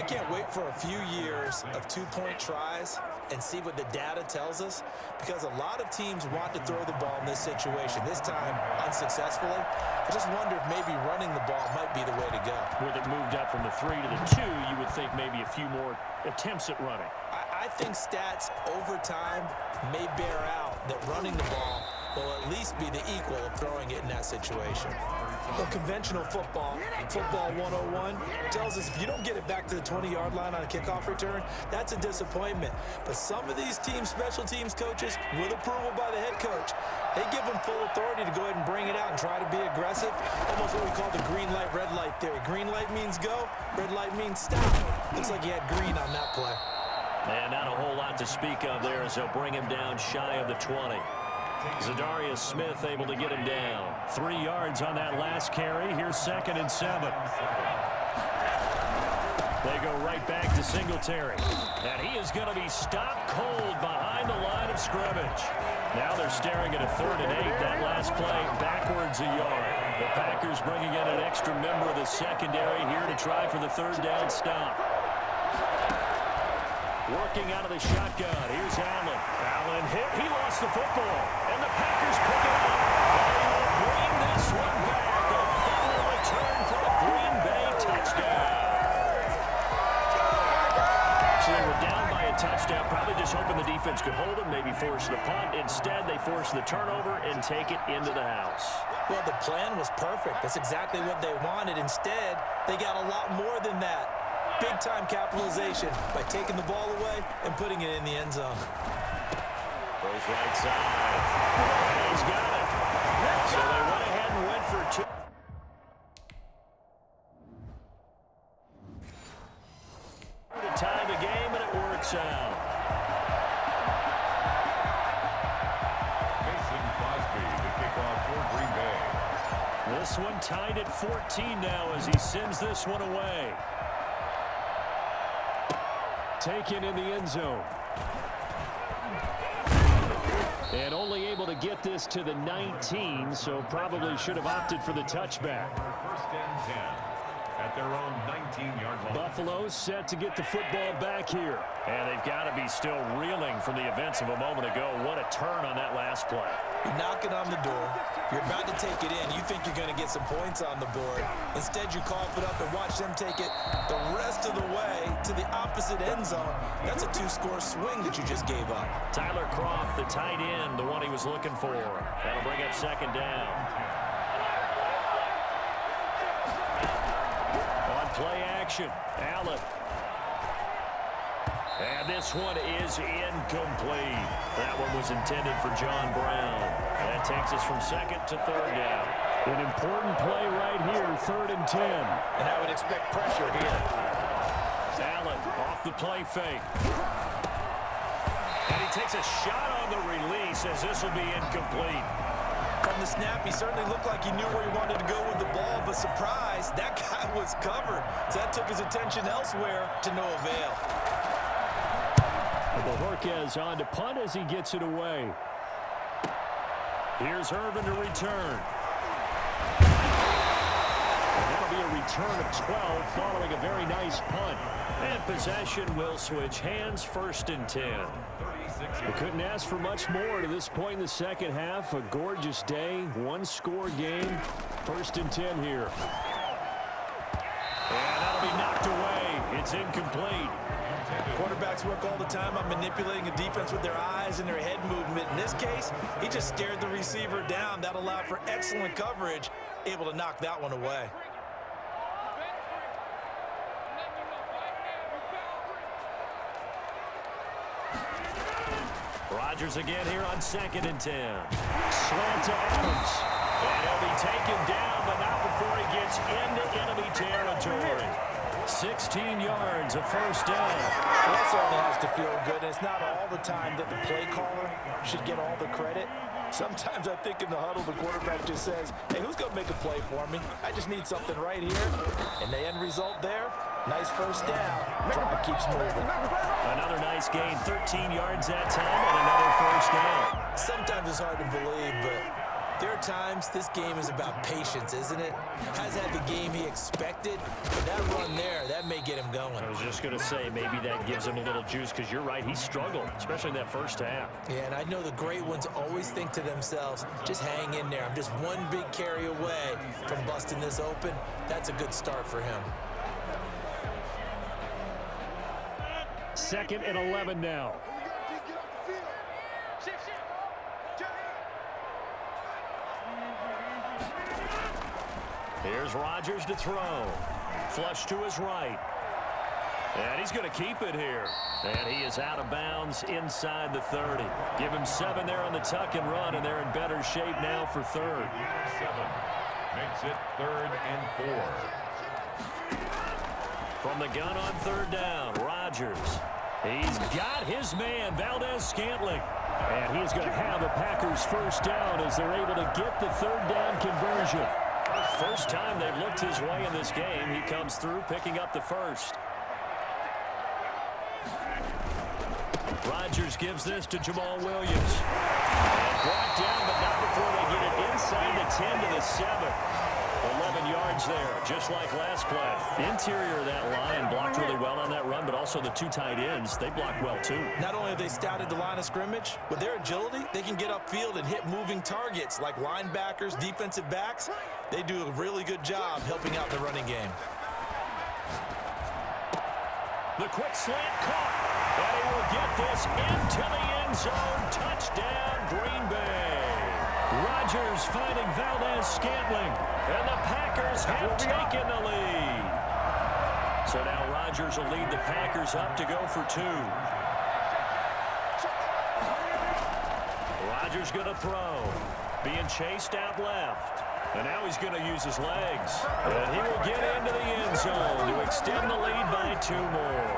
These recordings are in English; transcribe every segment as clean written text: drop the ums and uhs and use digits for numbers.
can't wait for a few years of two-point tries and see what the data tells us, because a lot of teams want to throw the ball in this situation, this time unsuccessfully. I just wonder if maybe running the ball might be the way to go. With it moved up from the 3 to the 2, you would think maybe a few more attempts at running. I think stats over time may bear out that running the ball will at least be the equal of throwing it in that situation. Well, conventional football 101, tells us if you don't get it back to the 20-yard line on a kickoff return, that's a disappointment. But some of these teams, special teams coaches, with approval by the head coach, they give them full authority to go ahead and bring it out and try to be aggressive. Almost what we call the green light, red light theory. Green light means go, red light means stop. Looks like he had green on that play. And not a whole lot to speak of there as they'll bring him down shy of the 20. Zadarius Smith able to get him down. 3 yards on that last carry. Here's 2nd and 7. They go right back to Singletary. And he is going to be stopped cold behind the line of scrimmage. Now they're staring at a 3rd and 8. That last play backwards a yard. The Packers bringing in an extra member of the secondary here to try for the 3rd down stop. Working out of the shotgun. Here's Allen. Allen hit. He lost the football. And the Packers pick it up. They will bring this one back. A final return for a Green Bay touchdown. So they were down by a touchdown. Probably just hoping the defense could hold them, maybe force the punt. Instead, they force the turnover and take it into the house. Well, the plan was perfect. That's exactly what they wanted. Instead, they got a lot more than that. Big-time capitalization by taking the ball away and putting it in the end zone. Goes right side. He's got it. So they went ahead and went for 2. To tie the game, and it works out. Mason Crosby, the kickoff for Green Bay. This one tied at 14 now as he sends this one away. Taken in the end zone. And only able to get this to the 19, so probably should have opted for the touchback. 1st and 10 at their own 19-yard line. Buffalo's set to get the football back here. And they've got to be still reeling from the events of a moment ago. What a turn on that last play. You're knocking on the door. You're about to take it in. You think you're going to get some points on the board. Instead, you cough it up and watch them take it the rest of the way to the opposite end zone. That's a 2-score swing that you just gave up. Tyler Kroft, the tight end, the one he was looking for. That'll bring up 2nd down. On play action, Allen. And this one is incomplete. That one was intended for John Brown. That takes us from 2nd to 3rd down. An important play right here, 3rd and 10. And I would expect pressure here. Allen off the play fake. And he takes a shot on the release as this will be incomplete. From the snap, he certainly looked like he knew where he wanted to go with the ball, but surprise, that guy was covered. So that took his attention elsewhere to no avail. Bojorquez on to punt as he gets it away. Here's Irvin to return. And that'll be a return of 12 following a very nice punt. And possession will switch hands, 1st and 10. We couldn't ask for much more to this point in the second half. A gorgeous day, 1-score game. 1st and 10 here. And that'll be knocked away. It's incomplete. Quarterbacks work all the time on manipulating a defense with their eyes and their head movement. In this case, he just stared the receiver down. That allowed for excellent coverage, able to knock that one away. Rodgers again here on 2nd and 10. Slant to Adams. And he'll be taken down, but not before he gets into enemy territory. 16 yards, a 1st down. That certainly has to feel good. It's not all the time that the play caller should get all the credit. Sometimes I think in the huddle, the quarterback just says, hey, who's going to make a play for me? I just need something right here. And the end result there, nice 1st down. Drive keeps moving. Another nice gain, 13 yards that time, and another 1st down. Sometimes it's hard to believe, but There are times this game is about patience, isn't it? Has had the game he expected, but that run there, that may get him going. I was just going to say, maybe that gives him a little juice, because you're right, he struggled, especially in that first half. Yeah, and I know the great ones always think to themselves, just hang in there. I'm just one big carry away from busting this open. That's a good start for him. 2nd and 11 now. Here's Rodgers to throw. Flush to his right. And he's going to keep it here. And he is out of bounds inside the 30. Give him 7 there on the tuck and run, and they're in better shape now for 3rd. 7 makes it 3rd and 4. From the gun on 3rd down, Rodgers. He's got his man, Valdez-Scantling. And he is going to have the Packers first down as they're able to get the 3rd down conversion. First time they've looked his way in this game. He comes through picking up the first. Rodgers gives this to Jamal Williams. And brought down, but not before they get it inside the 10 to the 7. 11 yards there, just like last play. Interior of that line blocked really well on that run, but also the 2 tight ends, they blocked well too. Not only have they scouted the line of scrimmage, with their agility, they can get upfield and hit moving targets like linebackers, defensive backs. They do a really good job helping out the running game. The quick slant caught, and he will get this into the end zone. Touchdown, Green Bay. Rodgers finding Valdez-Scantling, and the Packers have taken the lead. So now Rodgers will lead the Packers up to go for 2. Rodgers going to throw, being chased out left. And now he's going to use his legs. And he will get into the end zone to extend the lead by 2 more.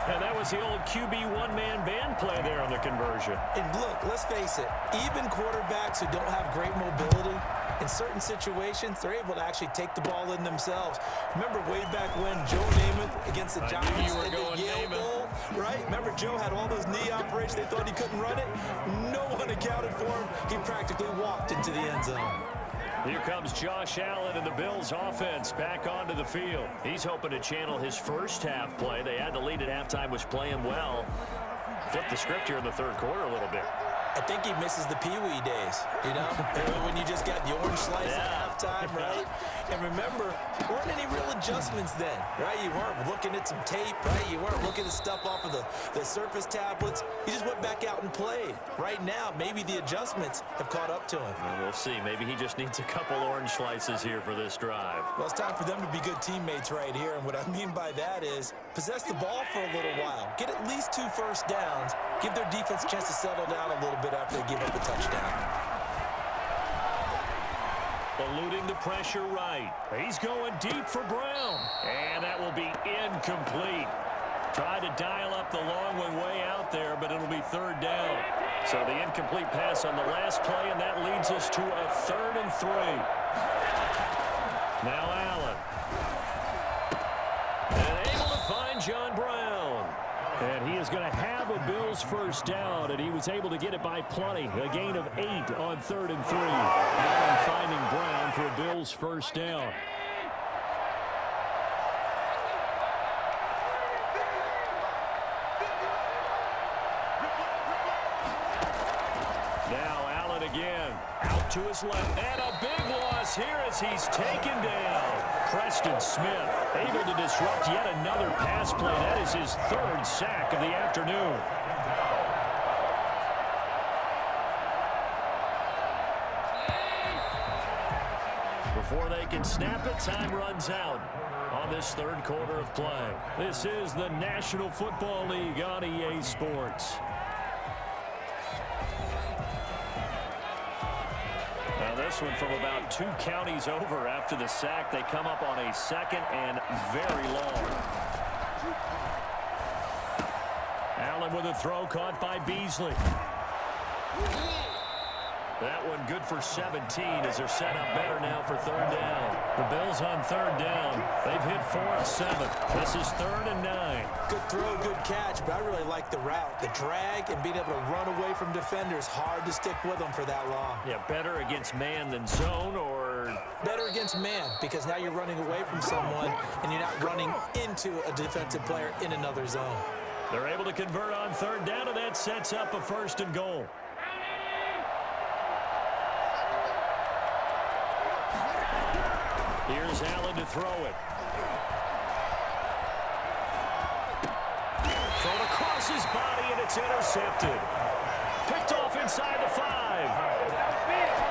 And that was the old QB one-man band play there on the conversion. And look, let's face it, even quarterbacks who don't have great mobility, in certain situations, they're able to actually take the ball in themselves. Remember way back when Joe Namath against the Giants in the Yale Bowl, right? Remember Joe had all those knee operations. They thought he couldn't run it. No one accounted for him. He practically walked into the end zone. Here comes Josh Allen and the Bills offense back onto the field. He's hoping to channel his first half play. They had the lead at halftime, was playing well. Flip the script here in the 3rd quarter a little bit. I think he misses the Pee-wee days, you know, when you just got the orange slice at halftime, right? And remember, there weren't any real adjustments then, right? You weren't looking at some tape, right? You weren't looking at stuff off of the Surface tablets. You just went back out and played. Right now, maybe the adjustments have caught up to him. Well, we'll see. Maybe he just needs a couple orange slices here for this drive. Well, it's time for them to be good teammates right here, and what I mean by that is possess the ball for a little while. Get at least 2 first downs. Give their defense a chance to settle down a little bit after they give up a touchdown. Eluding the pressure right. He's going deep for Brown. And that will be incomplete. Tried to dial up the long one way out there, but it'll be 3rd down. So the incomplete pass on the last play, and that leads us to a 3rd and 3. Now Allen. And able to find John Brown. And he is going to have a Bills first down, and he was able to get it by plenty. A gain of 8 on 3rd and 3. Allen finding Brown for a Bills first down. Now Allen again. Out to his left. And a big loss here as he's taken down. Preston Smith able to disrupt yet another pass play. That is his 3rd sack of the afternoon. Before they can snap it, time runs out on this 3rd quarter of play. This is the National Football League on EA Sports. Now this one from about 2 counties over after the sack. They come up on a 2nd and very long. Allen with a throw caught by Beasley. That one good for 17 as they're set up better now for third down. The Bills on third down. They've hit 4 of 7. This is 3rd and 9. Good throw, good catch, but I really like the route. The drag and being able to run away from defenders, hard to stick with them for that long. Yeah, better against man than zone, or better against man, because now you're running away from someone and you're not running into a defensive player in another zone. They're able to convert on third down, and that sets up a 1st and goal. Here's Allen to throw it. Thrown across his body, and it's intercepted. Picked off inside the 5.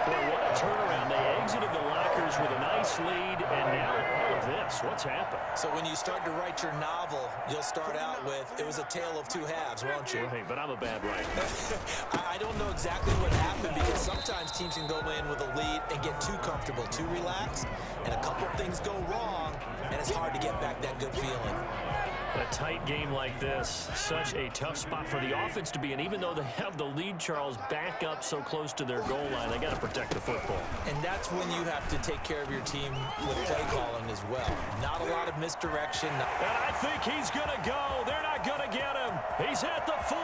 Boy, what a turnaround. They exited the lockers with a nice lead, and now all of this. What's happened? So when you start to write your novel, you'll start out with, it was a tale of 2 halves, won't you? Hey, but I'm a bad writer. I don't know exactly what happened, because sometimes teams can go in with a lead and get too comfortable, too relaxed, and a couple of things go wrong, and it's hard to get back that good feeling. A tight game like this, such a tough spot for the offense to be in. Even though they have the lead, Charles, back up so close to their goal line, they got to protect the football. And that's when you have to take care of your team with play calling as well. Not a lot of misdirection. And I think he's going to go. They're not going to get him. He's at the 40.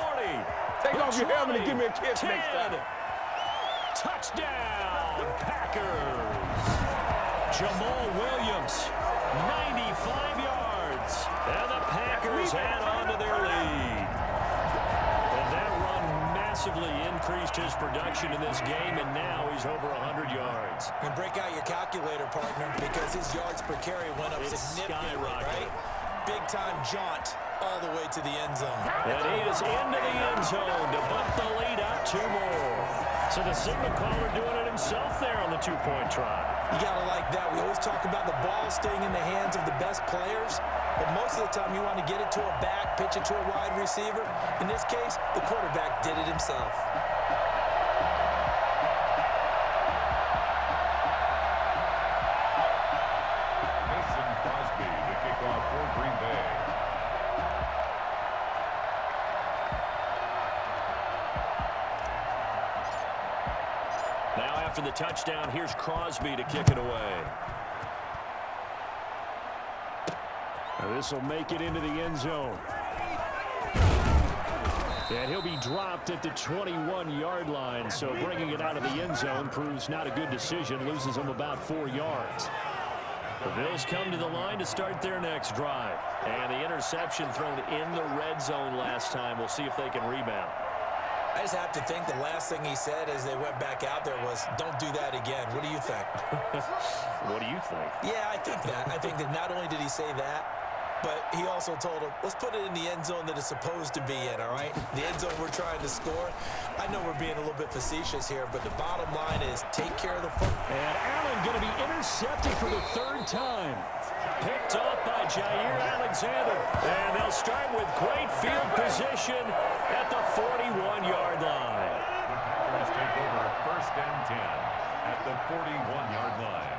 Take off your helmet and give me a kiss 10. next time. Touchdown, Packers. Jamal Williams, 95 yards. And the Packers add on to their lead. And that run massively increased his production in this game, and now he's over 100 yards. And break out your calculator, partner, because his yards per carry went up significantly, right? Big-time jaunt all the way to the end zone. And he is into the end zone to bump the lead up 2 more. So the signal caller doing it himself there on the 2-point try. You got to like that. We always talk about the ball staying in the hands of the best players, but most of the time you want to get it to a back, pitch it to a wide receiver. In this case, the quarterback did it himself. Mason Crosby to kick off for Green Bay. Now after the touchdown, here's Crosby to kick it away. This will make it into the end zone. And he'll be dropped at the 21-yard line, so bringing it out of the end zone proves not a good decision, loses him about 4 yards. The Bills come to the line to start their next drive. And the interception thrown in the red zone last time. We'll see if they can rebound. I just have to think the last thing he said as they went back out there was, don't do that again. What do you think? What do you think? Yeah, I think that. I think that not only did he say that, but he also told him, let's put it in the end zone that it's supposed to be in, all right? The end zone we're trying to score. I know we're being a little bit facetious here, but the bottom line is take care of the football. And Allen going to be intercepted for the 3rd time. Picked off by Jair Alexander. And they'll start with great field position at the 41-yard line. Packers take over 1st and 10 at the 41-yard line.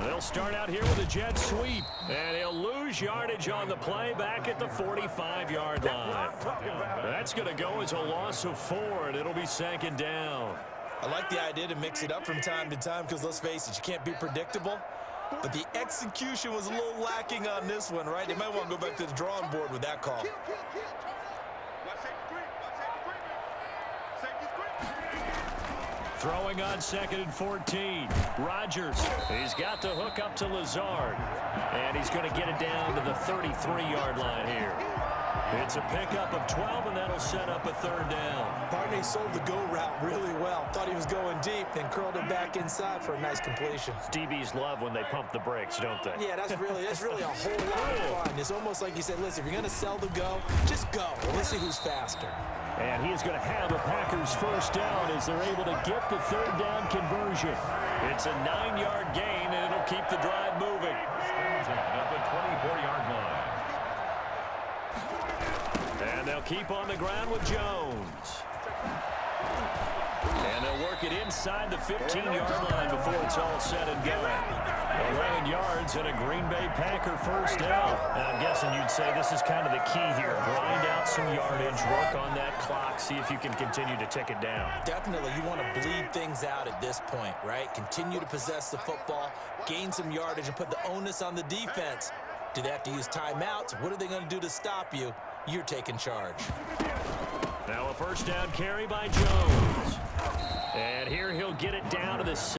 They'll start out here with a jet sweep, and he'll lose yardage on the play back at the 45-yard line. That's going to go as a loss of 4, and it'll be 2nd down. I like the idea to mix it up from time to time because, let's face it, you can't be predictable. But the execution was a little lacking on this one, right? They might want to go back to the drawing board with that call. Throwing on 2nd and 14. Rodgers, he's got the hook up to Lazard. And he's going to get it down to the 33-yard line here. It's a pickup of 12, and that'll set up a 3rd down. Partner sold the go route really well. Thought he was going deep, then curled it back inside for a nice completion. DBs love when they pump the brakes, don't they? Yeah, that's really a whole lot of fun. It's almost like you said, listen, if you're going to sell the go, just go. Let's see who's faster. And he is going to have a Packers 1st down as they're able to get the 3rd down conversion. It's a 9-yard gain, and it'll keep the drive moving. At the 24-yard line. And they'll keep on the ground with Jones. And they'll work it inside the 15-yard line before it's all said and done. 11 yards and a Green Bay Packer first down. Now, I'm guessing you'd say this is kind of the key here. Grind out some yardage, work on that clock, see if you can continue to tick it down. Definitely, you want to bleed things out at this point, right? Continue to possess the football, gain some yardage, and put the onus on the defense. Do they have to use timeouts? What are they going to do to stop you? You're taking charge. Now a first down carry by Jones. And here he'll get it down to the